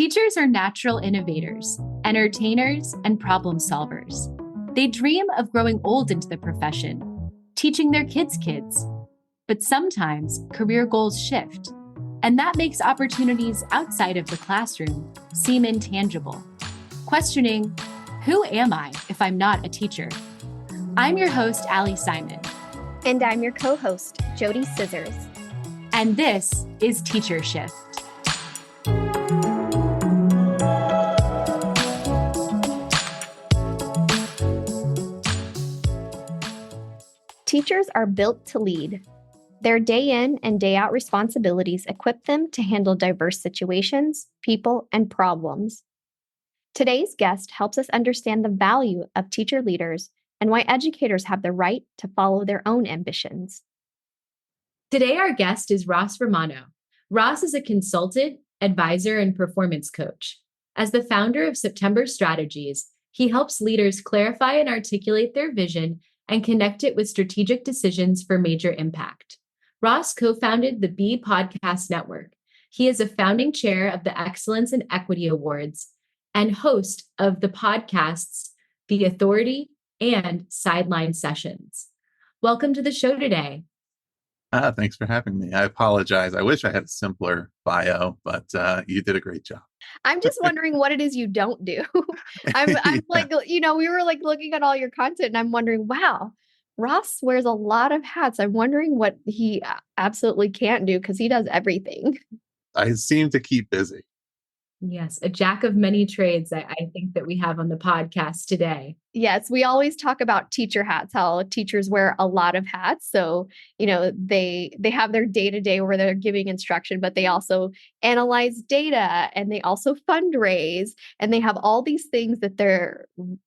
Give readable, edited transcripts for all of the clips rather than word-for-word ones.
Teachers are natural innovators, entertainers, and problem solvers. They dream of growing old into the profession, teaching their kids' kids. But sometimes career goals shift, and that makes opportunities outside of the classroom seem intangible. Questioning, who am I if I'm not a teacher? I'm your host, Ali Simon. And I'm your co-host, JoDee Scissors. And this is Teacher Shift. Teachers are built to lead. Their day in and day out responsibilities equip them to handle diverse situations, people, and problems. Today's guest helps us understand the value of teacher leaders and why educators have the right to follow their own ambitions. Today, our guest is Ross Romano. Ross is a consultant, advisor, and performance coach. As the founder of September Strategies, he helps leaders clarify and articulate their vision and connect it with strategic decisions for major impact. Ross co-founded the B Podcast Network. He is a founding chair of the Excellence in Equity Awards and host of the podcasts The Authority and Sideline Sessions. Welcome to the show today. Thanks for having me. I apologize. I wish I had a simpler bio, but you did a great job. I'm just wondering what it is you don't do. I'm like, we were like looking at all your content and I'm wondering, wow, Ross wears a lot of hats. I'm wondering what he absolutely can't do because he does everything. I seem to keep busy. Yes, a jack of many trades, I think that we have on the podcast today. Yes, we always talk about teacher hats, how teachers wear a lot of hats. So, they have their day-to-day where they're giving instruction, but they also analyze data and they also fundraise and they have all these things that they're,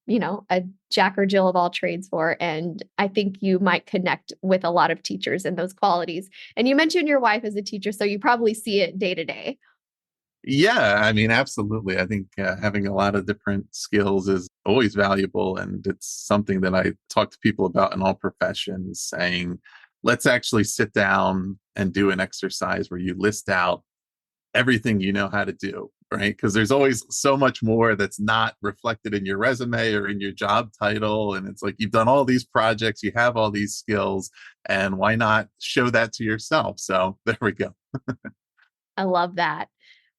a jack or Jill of all trades for. And I think you might connect with a lot of teachers in those qualities. And you mentioned your wife is a teacher, so you probably see it day to day. Yeah, I mean, absolutely. I think having a lot of different skills is always valuable. And it's something that I talk to people about in all professions, saying, let's actually sit down and do an exercise where you list out everything you know how to do, right? Because there's always so much more that's not reflected in your resume or in your job title. And it's like, you've done all these projects, you have all these skills, and why not show that to yourself? So there we go. I love that.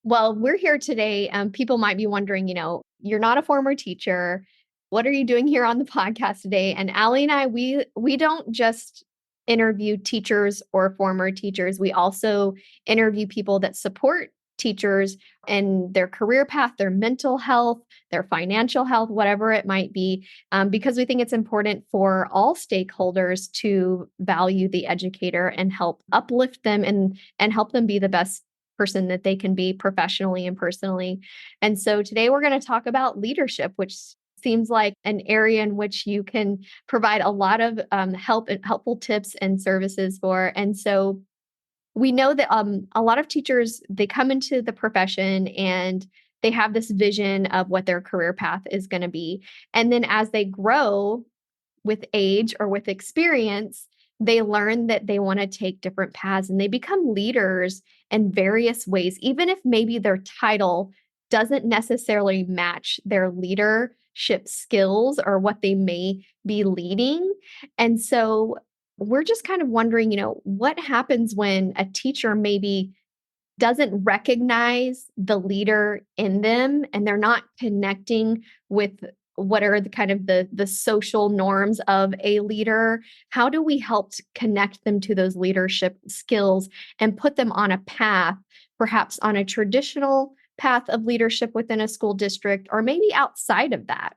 Well, we're here today. People might be wondering, you're not a former teacher. What are you doing here on the podcast today? And Ali and I, we don't just interview teachers or former teachers. We also interview people that support teachers and their career path, their mental health, their financial health, whatever it might be, because we think it's important for all stakeholders to value the educator and help uplift them and help them be the best person that they can be professionally and personally. And so today we're going to talk about leadership, which seems like an area in which you can provide a lot of help and helpful tips and services for. And so we know that a lot of teachers, they come into the profession and they have this vision of what their career path is going to be. And then as they grow with age or with experience, they learn that they want to take different paths and they become leaders in various ways, even if maybe their title doesn't necessarily match their leadership skills or what they may be leading. And so we're just kind of wondering, what happens when a teacher maybe doesn't recognize the leader in them and they're not connecting with what are the social norms of a leader? How do we help to connect them to those leadership skills and put them on a path, perhaps on a traditional path of leadership within a school district, or maybe outside of that?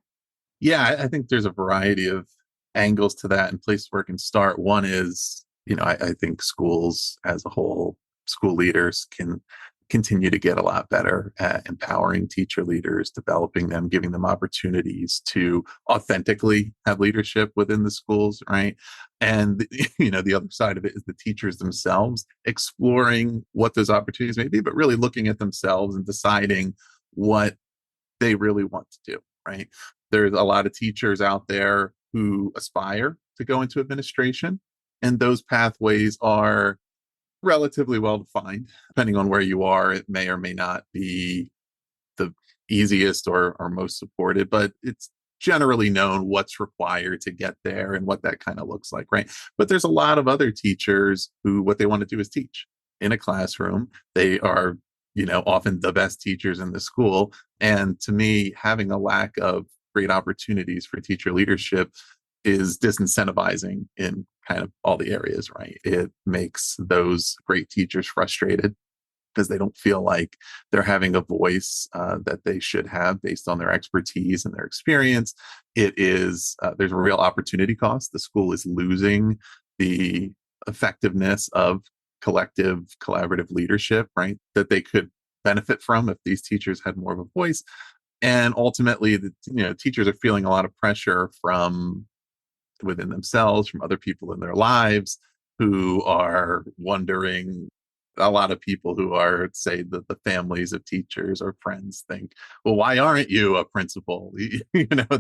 Yeah, I think there's a variety of angles to that and places where it can start. One is, I think schools as a whole, school leaders can continue to get a lot better at empowering teacher leaders, developing them, giving them opportunities to authentically have leadership within the schools, right? And, the other side of it is the teachers themselves exploring what those opportunities may be, but really looking at themselves and deciding what they really want to do, right? There's a lot of teachers out there who aspire to go into administration, and those pathways are relatively well defined. Depending on where you are, it may or may not be easiest or most supported, but it's generally known what's required to get there and what that kind of looks like, right? But there's a lot of other teachers who what they want to do is teach in a classroom. They are, often the best teachers in the school. And to me, having a lack of great opportunities for teacher leadership is disincentivizing in kind of all the areas, right? It makes those great teachers frustrated because they don't feel like they're having a voice that they should have based on their expertise and their experience. It is, there's a real opportunity cost. The school is losing the effectiveness of collective collaborative leadership, right? That they could benefit from if these teachers had more of a voice. And ultimately, teachers are feeling a lot of pressure from within themselves, from other people in their lives who are wondering. A lot of people who are, say, the families of teachers or friends think, well, why aren't you a principal?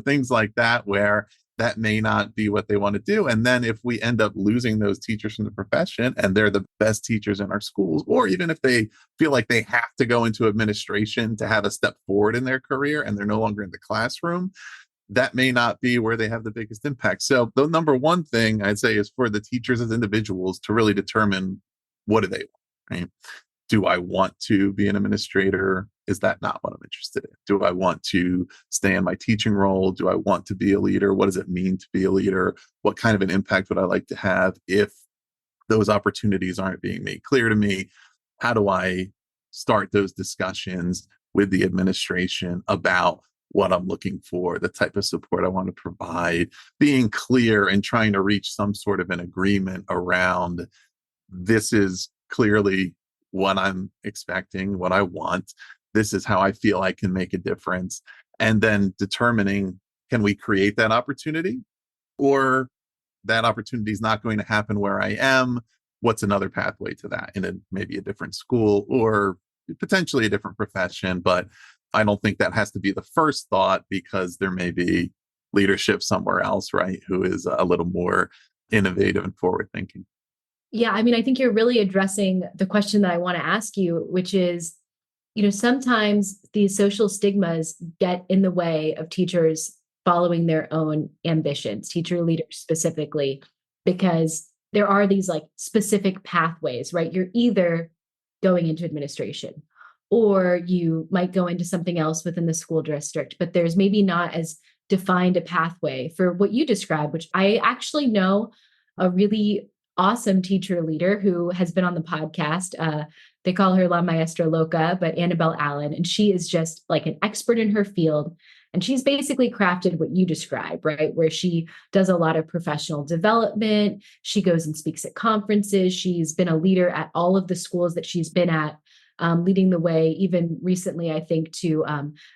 Things like that, where that may not be what they want to do. And then if we end up losing those teachers from the profession and they're the best teachers in our schools, or even if they feel like they have to go into administration to have a step forward in their career and they're no longer in the classroom, that may not be where they have the biggest impact. So the number one thing I'd say is for the teachers as individuals to really determine, what do they want, right? Do I want to be an administrator? Is that not what I'm interested in? Do I want to stay in my teaching role? Do I want to be a leader? What does it mean to be a leader? What kind of an impact would I like to have if those opportunities aren't being made clear to me? How do I start those discussions with the administration about what I'm looking for, the type of support I want to provide, being clear and trying to reach some sort of an agreement around, this is clearly what I'm expecting, what I want. This is how I feel I can make a difference. And then determining, can we create that opportunity, or that opportunity is not going to happen where I am? What's another pathway to that in maybe a different school or potentially a different profession? But I don't think that has to be the first thought, because there may be leadership somewhere else, right, who is a little more innovative and forward thinking. Yeah, I mean, I think you're really addressing the question that I want to ask you, which is, sometimes these social stigmas get in the way of teachers following their own ambitions, teacher leaders specifically, because there are these like specific pathways, right? You're either going into administration or you might go into something else within the school district, but there's maybe not as defined a pathway for what you described, which I actually know a really awesome teacher leader who has been on the podcast. They call her La Maestra Loca, but Annabelle Allen. And she is just like an expert in her field. And she's basically crafted what you describe, right? Where she does a lot of professional development. She goes and speaks at conferences. She's been a leader at all of the schools that she's been at, leading the way, even recently, I think, to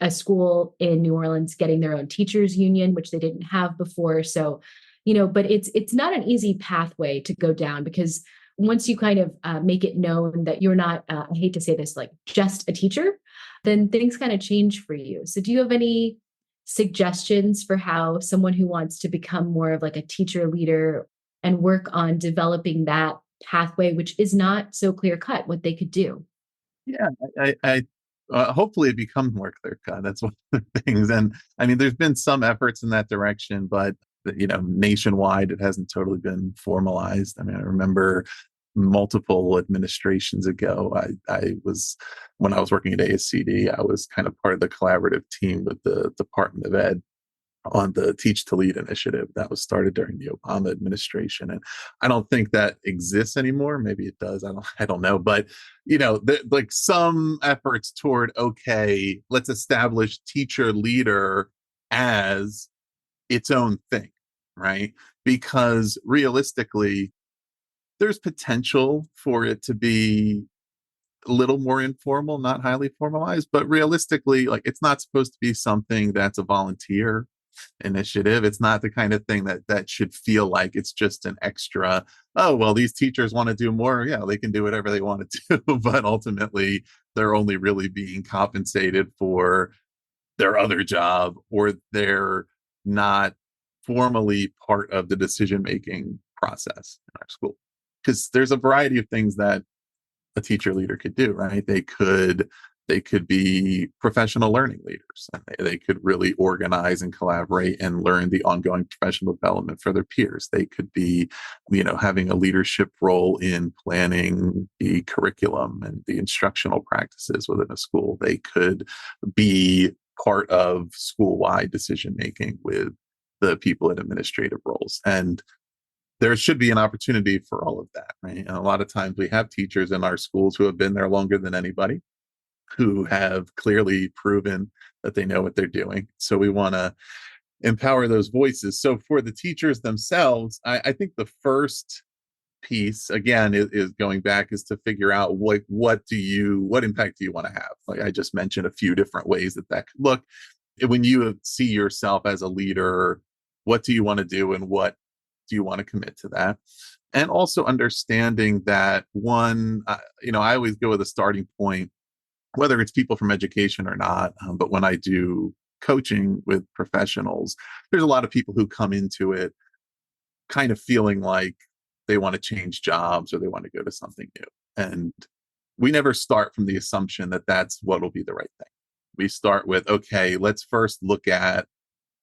a school in New Orleans getting their own teachers union, which they didn't have before. So, but it's not an easy pathway to go down, because once you kind of make it known that you're not, I hate to say this, like just a teacher, then things kind of change for you. So do you have any suggestions for how someone who wants to become more of like a teacher leader and work on developing that pathway, which is not so clear cut, what they could do? Yeah, I hopefully it becomes more clear cut. That's one of the things. And I mean, there's been some efforts in that direction, but nationwide, it hasn't totally been formalized. I mean, I remember multiple administrations ago, when I was working at ASCD, I was kind of part of the collaborative team with the Department of Ed on the Teach to Lead initiative that was started during the Obama administration. And I don't think that exists anymore. Maybe it does. I don't know. But, like some efforts toward, okay, let's establish teacher leader as its own thing, right? Because realistically, there's potential for it to be a little more informal, not highly formalized, but realistically, like it's not supposed to be something that's a volunteer initiative. It's not the kind of thing that should feel like it's just an extra, oh, well, these teachers want to do more. Yeah, they can do whatever they want to do. But ultimately, they're only really being compensated for their other job, or they're not formally part of the decision-making process in our school. Because there's a variety of things that a teacher leader could do, right? They could They could be professional learning leaders, and they could really organize and collaborate and learn the ongoing professional development for their peers. They could be, having a leadership role in planning the curriculum and the instructional practices within a school. They could be part of school-wide decision making with the people in administrative roles. And there should be an opportunity for all of that, right? And a lot of times we have teachers in our schools who have been there longer than anybody, who have clearly proven that they know what they're doing. So we want to empower those voices. So for the teachers themselves, I think the first piece, again, is going back, is to figure out what impact do you want to have? Like I just mentioned a few different ways that could look. When you see yourself as a leader, what do you want to do and what do you want to commit to that? And also understanding that I always go with a starting point, whether it's people from education or not. But when I do coaching with professionals, there's a lot of people who come into it kind of feeling like they want to change jobs or they want to go to something new. And we never start from the assumption that that's what will be the right thing. We start with, okay, let's first look at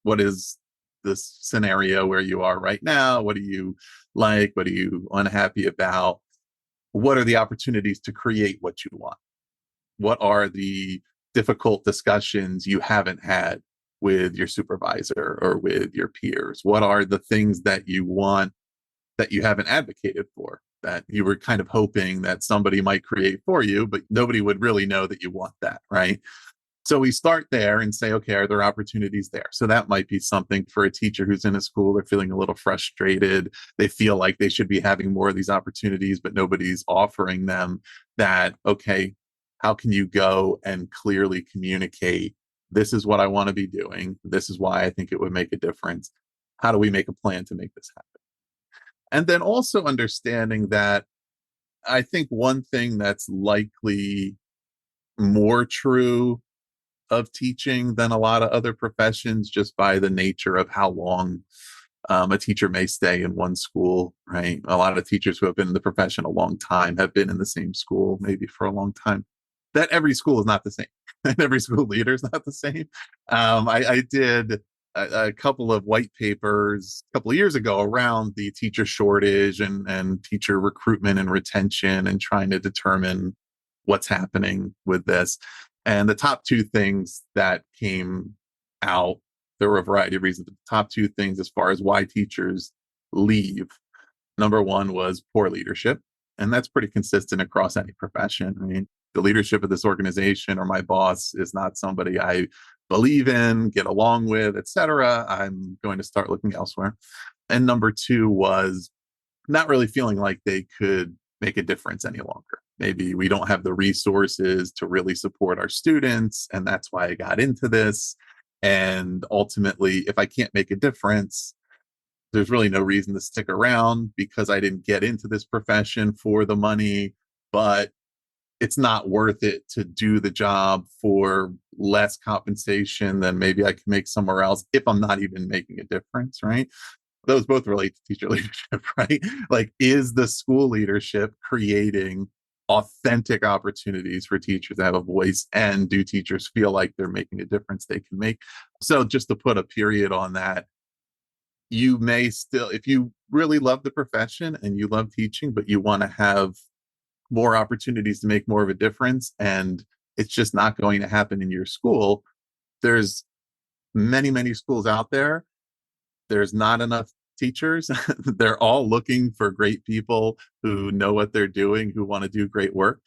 what is this scenario where you are right now. What do you like? What are you unhappy about? What are the opportunities to create what you want? What are the difficult discussions you haven't had with your supervisor or with your peers? What are the things that you want that you haven't advocated for, that you were kind of hoping that somebody might create for you, but nobody would really know that you want that, right? So we start there and say, okay, are there opportunities there? So that might be something for a teacher who's in a school. They're feeling a little frustrated. They feel like they should be having more of these opportunities, but nobody's offering them that. Okay, how can you go and clearly communicate, this is what I want to be doing. This is why I think it would make a difference. How do we make a plan to make this happen? And then also understanding that I think one thing that's likely more true of teaching than a lot of other professions, just by the nature of how long a teacher may stay in one school, right? A lot of teachers who have been in the profession a long time have been in the same school maybe for a long time. That every school is not the same, and every school leader is not the same. I did a couple of white papers a couple of years ago around the teacher shortage and teacher recruitment and retention, and trying to determine what's happening with this. And the top two things that came out, there were a variety of reasons, but the top two things as far as why teachers leave, number one was poor leadership. And that's pretty consistent across any profession. I mean, the leadership of this organization or my boss is not somebody I believe in, get along with, etc. I'm going to start looking elsewhere. And number two was not really feeling like they could make a difference any longer. Maybe we don't have the resources to really support our students, and that's why I got into this. And ultimately, if I can't make a difference, there's really no reason to stick around, because I didn't get into this profession for the money, but it's not worth it to do the job for less compensation than maybe I can make somewhere else if I'm not even making a difference, right? Those both relate to teacher leadership, right? Like, is the school leadership creating authentic opportunities for teachers to have a voice? And do teachers feel like they're making a difference they can make? So just to put a period on that, you may still, if you really love the profession and you love teaching, but you want to have more opportunities to make more of a difference, and it's just not going to happen in your school, there's many, many schools out there. There's not enough teachers. They're all looking for great people who know what they're doing, who want to do great work.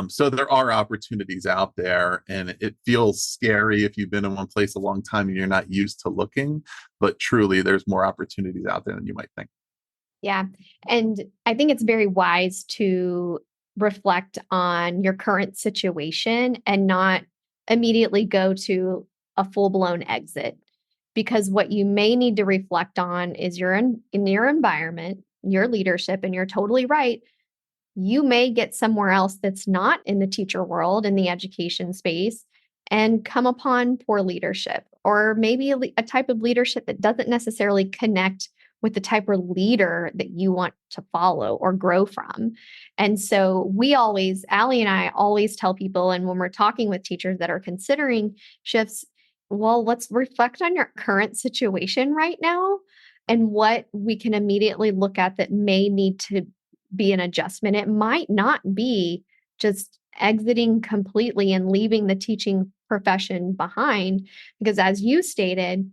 So there are opportunities out there, and it feels scary if you've been in one place a long time and you're not used to looking, but truly there's more opportunities out there than you might think. Yeah. And I think it's very wise to reflect on your current situation and not immediately go to a full-blown exit, because what you may need to reflect on is in your environment, your leadership, and you're totally right. You may get somewhere else that's not in the teacher world, in the education space, and come upon poor leadership, or maybe a type of leadership that doesn't necessarily connect with the type of leader that you want to follow or grow from. And so Ali and I always tell people, and when we're talking with teachers that are considering shifts, well, let's reflect on your current situation right now and what we can immediately look at that may need to be an adjustment. It might not be just exiting completely and leaving the teaching profession behind, because as you stated,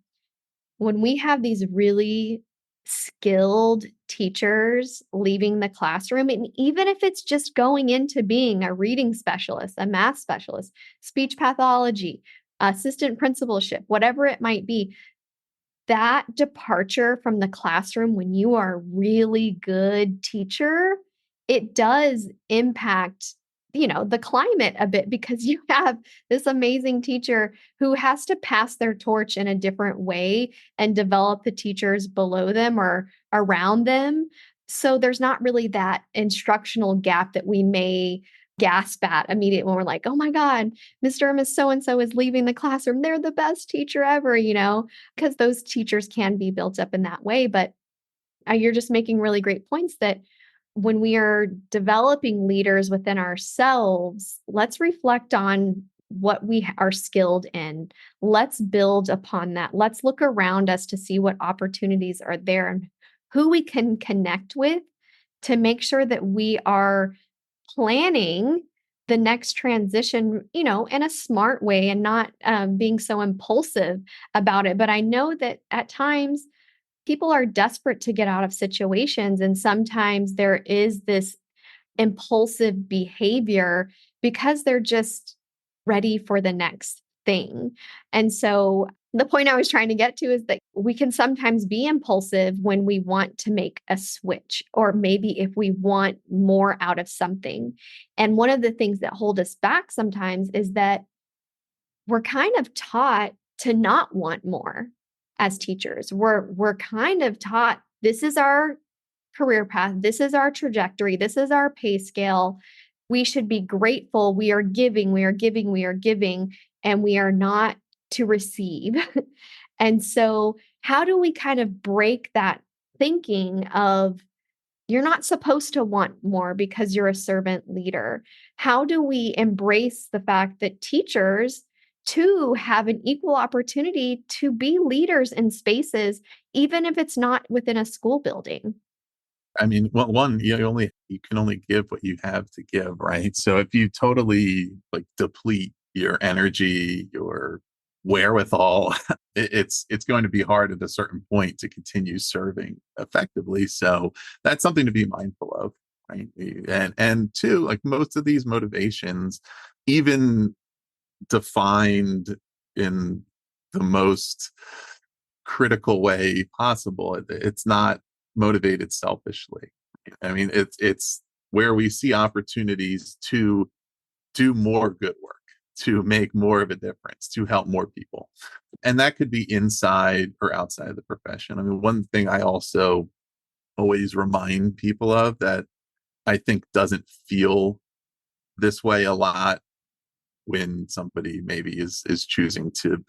when we have these really skilled teachers leaving the classroom, and even if it's just going into being a reading specialist, a math specialist, speech pathology, assistant principalship, whatever it might be, that departure from the classroom when you are a really good teacher, it does impact, the climate a bit, because you have this amazing teacher who has to pass their torch in a different way and develop the teachers below them or around them. So there's not really that instructional gap that we may gasp at immediately when we're like, oh my God, Mr. and Miss So-and-so is leaving the classroom. They're the best teacher ever, because those teachers can be built up in that way. But you're just making really great points that when we are developing leaders within ourselves, let's reflect on what we are skilled in. Let's build upon that. Let's look around us to see what opportunities are there and who we can connect with to make sure that we are planning the next transition, in a smart way and not being so impulsive about it. But I know that at times people are desperate to get out of situations. And sometimes there is this impulsive behavior because they're just ready for the next thing. And so the point I was trying to get to is that we can sometimes be impulsive when we want to make a switch, or maybe if we want more out of something. And one of the things that hold us back sometimes is that we're kind of taught to not want more as teachers. We're kind of taught this is our career path, this is our trajectory, this is our pay scale. We should be grateful. We are giving, we are giving, we are giving, and we are not to receive. And so, how do we kind of break that thinking of you're not supposed to want more because you're a servant leader? How do we embrace the fact that teachers too have an equal opportunity to be leaders in spaces, even if it's not within a school building? I mean, well, one, you can only give what you have to give, right? So if you totally like deplete your energy, your wherewithal, it's going to be hard at a certain point to continue serving effectively. So that's something to be mindful of, right? And two, like most of these motivations, even defined in the most critical way possible, it's not motivated selfishly. I mean, it's where we see opportunities to do more good work, to make more of a difference, to help more people. And that could be inside or outside of the profession. I mean, one thing I also always remind people of that I think doesn't feel this way a lot when somebody maybe is choosing to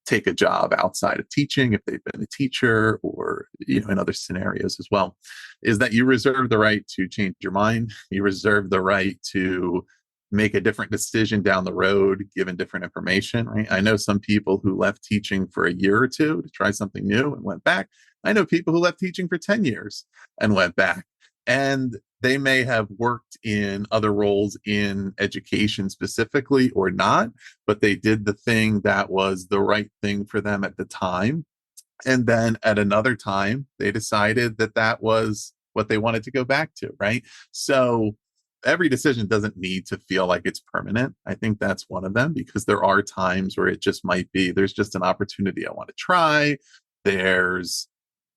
take a job outside of teaching, if they've been a teacher, or in other scenarios as well, is that you reserve the right to change your mind. You reserve the right to make a different decision down the road given different information, right? I know some people who left teaching for a year or two to try something new and went back. I know people who left teaching for 10 years and went back. And they may have worked in other roles in education specifically or not, but they did the thing that was the right thing for them at the time. And then at another time, they decided that that was what they wanted to go back to, right? So every decision doesn't need to feel like it's permanent. I think that's one of them, because there are times where it just might be, there's just an opportunity I want to try.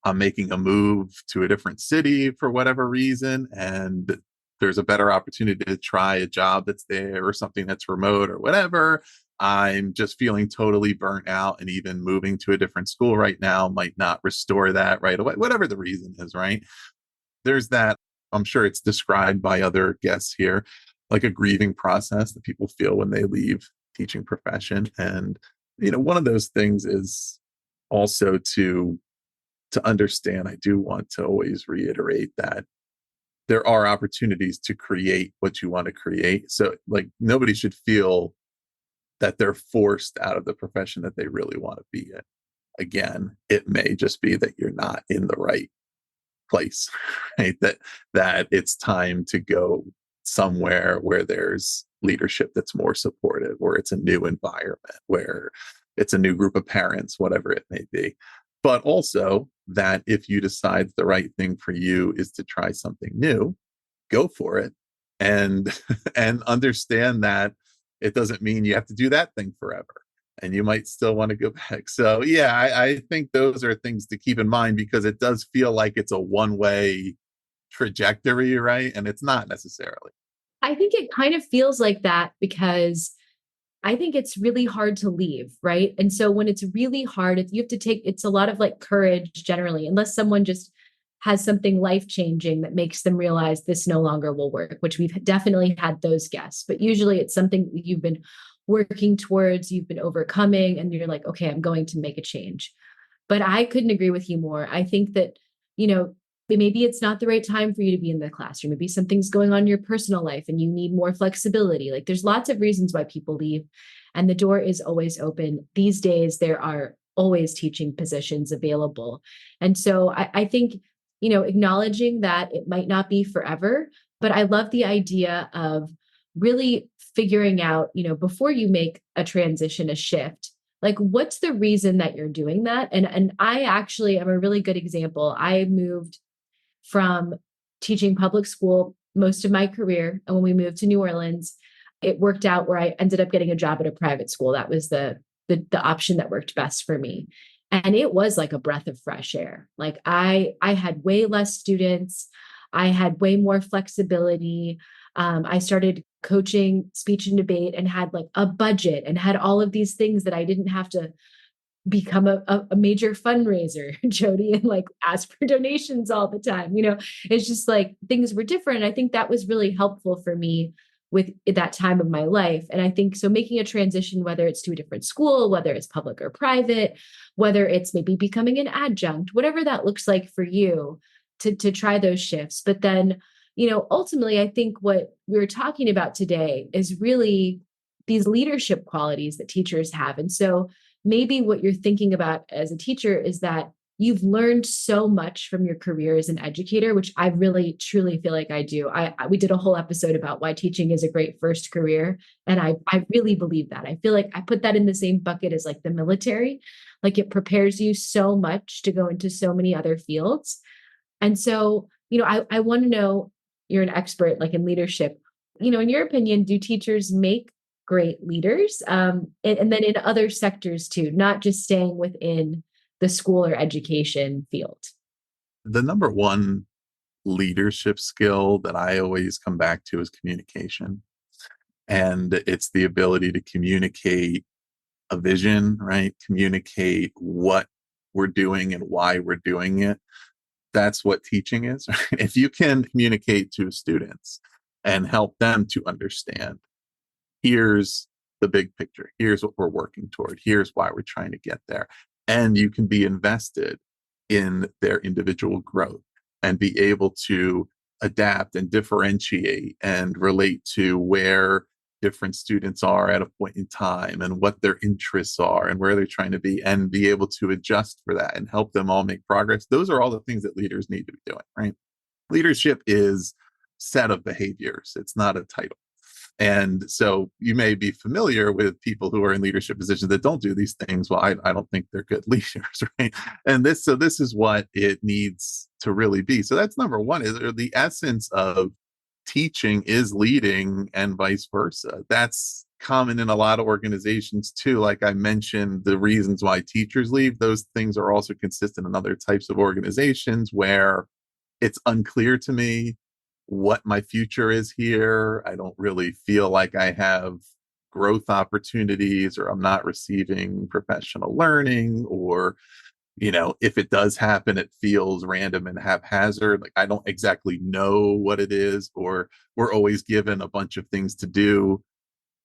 I'm making a move to a different city for whatever reason, and there's a better opportunity to try a job that's there or something that's remote or whatever. I'm just feeling totally burnt out, and even moving to a different school right now might not restore that right away, whatever the reason is, right? There's that. I'm sure it's described by other guests here, like a grieving process that people feel when they leave teaching profession. And, one of those things is also to to understand, I do want to always reiterate that there are opportunities to create what you want to create. So like nobody should feel that they're forced out of the profession that they really want to be in. Again, it may just be that you're not in the right place, right? That it's time to go somewhere where there's leadership that's more supportive, where it's a new environment, where it's a new group of parents, whatever it may be. But also that if you decide the right thing for you is to try something new, go for it, and and understand that it doesn't mean you have to do that thing forever, and you might still want to go back. So yeah, I think those are things to keep in mind, because it does feel like it's a one-way trajectory, right? And it's not necessarily. I think it kind of feels like that because I think it's really hard to leave, right? And so when it's really hard, you have to take, it's a lot of like courage generally, unless someone just has something life changing that makes them realize this no longer will work, which we've definitely had those guests. But usually it's something that you've been working towards, you've been overcoming, and you're like, okay, I'm going to make a change. But I couldn't agree with you more. I think that, you know, maybe it's not the right time for you to be in the classroom. Maybe something's going on in your personal life and you need more flexibility. Like there's lots of reasons why people leave, and the door is always open. These days, there are always teaching positions available. And so I think, you know, acknowledging that it might not be forever, but I love the idea of really figuring out, you know, before you make a transition, a shift, like what's the reason that you're doing that? And I actually am a really good example. I moved from teaching public school most of my career. And when we moved to New Orleans, it worked out where I ended up getting a job at a private school. That was the option that worked best for me. And it was like a breath of fresh air. Like I had way less students. I had way more flexibility. I started coaching speech and debate and had like a budget and had all of these things that I didn't have to become a major fundraiser, JoDee, and like ask for donations all the time. You know, it's just like things were different. I think that was really helpful for me with that time of my life. And I think so making a transition, whether it's to a different school, whether it's public or private, whether it's maybe becoming an adjunct, whatever that looks like for you to try those shifts. But then, you know, ultimately, I think what we're talking about today is really these leadership qualities that teachers have. And so maybe what you're thinking about as a teacher is that you've learned so much from your career as an educator, which I really truly feel like I do. We did a whole episode about why teaching is a great first career. And I really believe that. I feel like I put that in the same bucket as like the military. Like it prepares you so much to go into so many other fields. And so, you know, I want to know, you're an expert like in leadership, you know, in your opinion, do teachers make great leaders? And then in other sectors too, not just staying within the school or education field? The number one leadership skill that I always come back to is communication. And it's the ability to communicate a vision, right? Communicate what we're doing and why we're doing it. That's what teaching is. Right? If you can communicate to students and help them to understand, here's the big picture, here's what we're working toward, here's why we're trying to get there. And you can be invested in their individual growth and be able to adapt and differentiate and relate to where different students are at a point in time and what their interests are and where they're trying to be, and be able to adjust for that and help them all make progress. Those are all the things that leaders need to be doing, right? Leadership is set of behaviors. It's not a title. And so you may be familiar with people who are in leadership positions that don't do these things. Well, I don't think they're good leaders, right? And this is what it needs to really be. So that's number one, is the essence of teaching is leading and vice versa. That's common in a lot of organizations too. Like I mentioned, the reasons why teachers leave, those things are also consistent in other types of organizations where it's unclear to me what my future is here. I don't really feel like I have growth opportunities, or I'm not receiving professional learning, or, you know, if it does happen, it feels random and haphazard. Like I don't exactly know what it is, or we're always given a bunch of things to do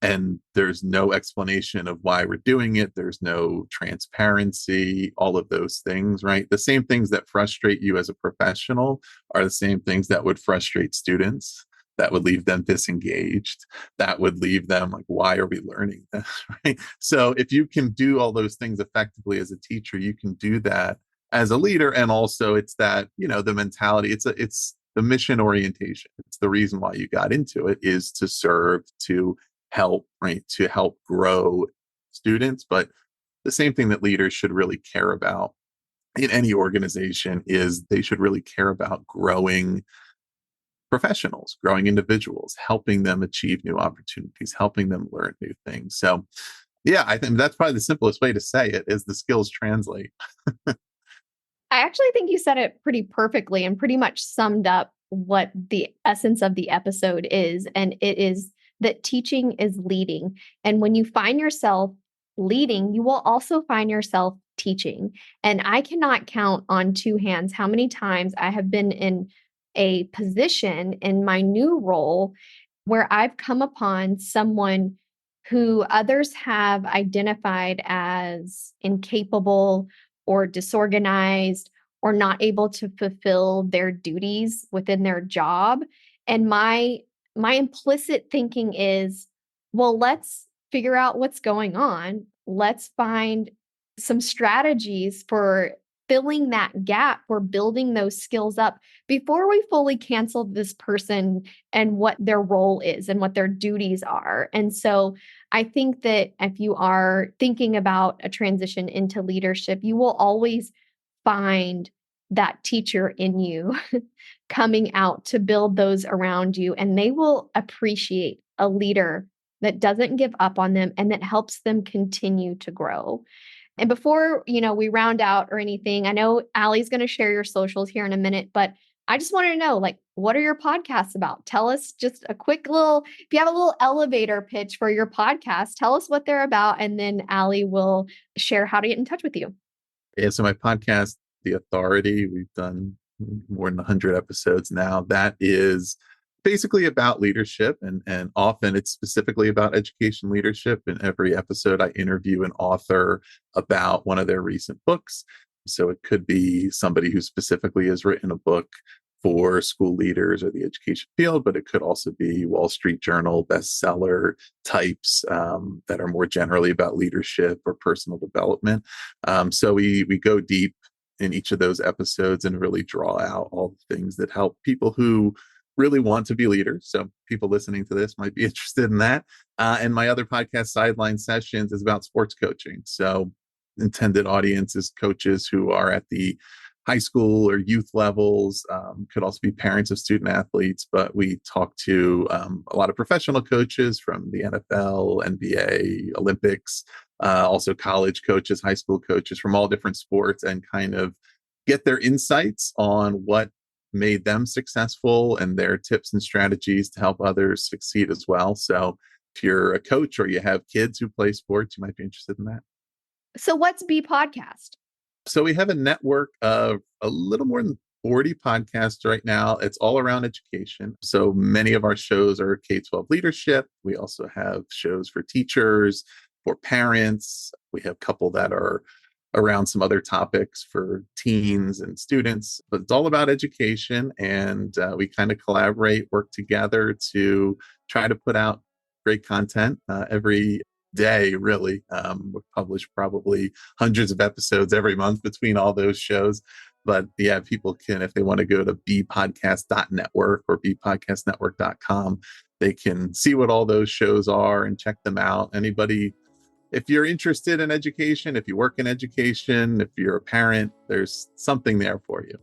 and there's no explanation of why we're doing it. There's no transparency, all of those things, right? The same things that frustrate you as a professional are the same things that would frustrate students, that would leave them disengaged, that would leave them like, why are we learning this, right? So if you can do all those things effectively as a teacher, you can do that as a leader. And also it's that, the mentality, it's the mission orientation. It's the reason why you got into it, is to serve, to help, right? To help grow students. But the same thing that leaders should really care about in any organization is they should really care about growing professionals, growing individuals, helping them achieve new opportunities, helping them learn new things. So yeah, I think that's probably the simplest way to say it, is the skills translate. I actually think you said it pretty perfectly and pretty much summed up what the essence of the episode is. And it is that teaching is leading. And when you find yourself leading, you will also find yourself teaching. And I cannot count on two hands how many times I have been in a position in my new role where I've come upon someone who others have identified as incapable or disorganized or not able to fulfill their duties within their job. And my implicit thinking is, well, let's figure out what's going on. Let's find some strategies for filling that gap, for building those skills up before we fully cancel this person and what their role is and what their duties are. And so I think that if you are thinking about a transition into leadership, you will always find that teacher in you coming out to build those around you, and they will appreciate a leader that doesn't give up on them and that helps them continue to grow. And before, we round out or anything, I know Allie's going to share your socials here in a minute, but I just wanted to know, what are your podcasts about? Tell us just a quick if you have a little elevator pitch for your podcast, tell us what they're about. And then Allie will share how to get in touch with you. Yeah, so my podcast, The Authority, we've done more than 100 episodes now. That is basically about leadership, and often it's specifically about education leadership. In every episode, I interview an author about one of their recent books. So it could be somebody who specifically has written a book for school leaders or the education field, but it could also be Wall Street Journal bestseller types that are more generally about leadership or personal development. So we go deep in each of those episodes and really draw out all the things that help people who really want to be leaders. So people listening to this might be interested in that. And my other podcast, Sideline Sessions, is about sports coaching. So intended audience is coaches who are at the high school or youth levels, could also be parents of student athletes, but we talk to a lot of professional coaches from the NFL, NBA, Olympics, also college coaches, high school coaches from all different sports, and kind of get their insights on what made them successful and their tips and strategies to help others succeed as well. So if you're a coach or you have kids who play sports, you might be interested in that. So what's B Podcast? So we have a network of a little more than 40 podcasts right now. It's all around education. So many of our shows are K-12 leadership. We also have shows for teachers, for parents. We have a couple that are around some other topics for teens and students, but it's all about education. And we kind of collaborate, work together to try to put out great content every day, really. We publish probably hundreds of episodes every month between all those shows. But yeah, people can, if they want to go to bpodcast.network or bpodcastnetwork.com, they can see what all those shows are and check them out. Anybody, if you're interested in education, if you work in education, if you're a parent, there's something there for you.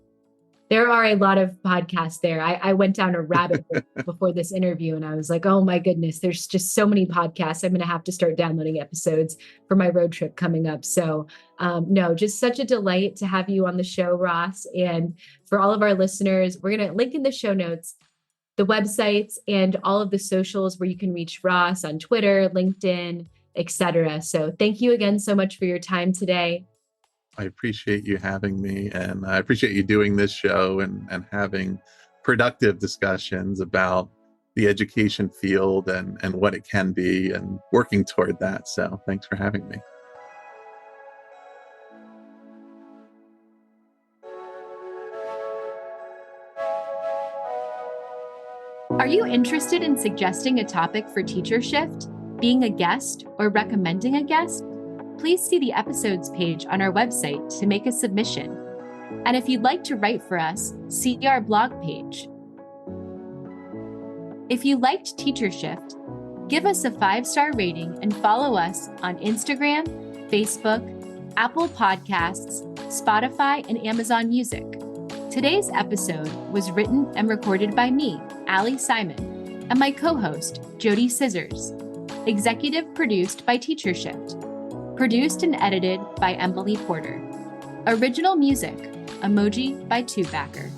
There are a lot of podcasts there. I went down a rabbit hole before this interview and I was like, oh my goodness, there's just so many podcasts. I'm going to have to start downloading episodes for my road trip coming up. So no, just such a delight to have you on the show, Ross. And for all of our listeners, we're going to link in the show notes the websites and all of the socials where you can reach Ross on Twitter, LinkedIn, etc. So thank you again so much for your time today. I appreciate you having me, and I appreciate you doing this show and having productive discussions about the education field and what it can be and working toward that. So thanks for having me. Are you interested in suggesting a topic for Teacher Shift, being a guest, or recommending a guest? Please see the episodes page on our website to make a submission. And if you'd like to write for us, see our blog page. If you liked Teacher Shift, give us a 5-star rating and follow us on Instagram, Facebook, Apple Podcasts, Spotify, and Amazon Music. Today's episode was written and recorded by me, Ali Simon, and my co-host, JoDee Scissors. Executive produced by Teacher Shift. Produced and edited by Emily Porter. Original music, Emoji by Tubebacker.